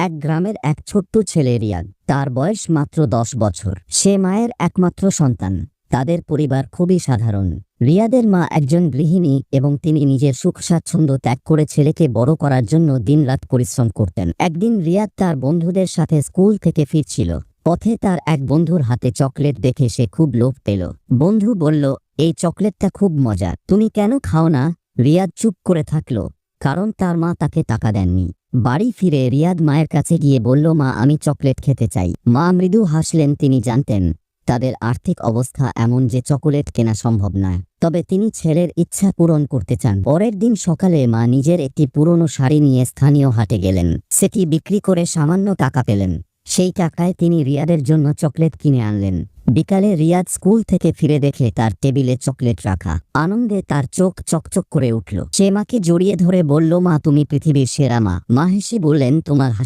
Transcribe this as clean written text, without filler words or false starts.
এক গ্রামের এক ছোট্ট ছেলে রিয়াদ। তার বয়স মাত্র 10 বছর। সে মায়ের একমাত্র সন্তান। তাদের পরিবার খুবই সাধারণ। রিয়াদের মা একজন গৃহিণী এবং তিনি নিজের সুখ স্বাচ্ছন্দ্য ত্যাগ করে ছেলেকে বড় করার জন্য দিনরাত পরিশ্রম করতেন। একদিন রিয়াদ তার বন্ধুদের সাথে স্কুল থেকে ফিরছিল। পথে তার এক বন্ধুর হাতে চকলেট দেখে সে খুব লোভ পেল। বন্ধু বলল, এই চকলেটটা খুব মজার, তুমি কেন খাও না? রিয়াদ চুপ করে থাকলো, কারণ তার মা তাকে টাকা দেননি। বাড়ি ফিরে রিয়াদ মায়ের কাছে গিয়ে বলল, মা, আমি চকলেট খেতে চাই। মা মৃদু হাসলেন। তিনি জানতেন তাদের আর্থিক অবস্থা এমন যে চকোলেট কেনা সম্ভব নয়, তবে তিনি ছেলের ইচ্ছা পূরণ করতে চান। পরের দিন সকালে মা নিজের একটি পুরনো শাড়ি নিয়ে স্থানীয় হাটে গেলেন। সেটি বিক্রি করে সামান্য টাকা পেলেন। সেই টাকায় তিনি রিয়াদের জন্য চকলেট কিনে আনলেন। বিকালে রিয়াদ স্কুল থেকে ফিরে দেখে তার টেবিলে চকলেট রাখা। আনন্দে তার চোখ চকচক করে উঠল। সে মাকে জড়িয়ে ধরে বলল, মা, তুমি পৃথিবীর সেরা মা। মা হেসে বললেন, তোমার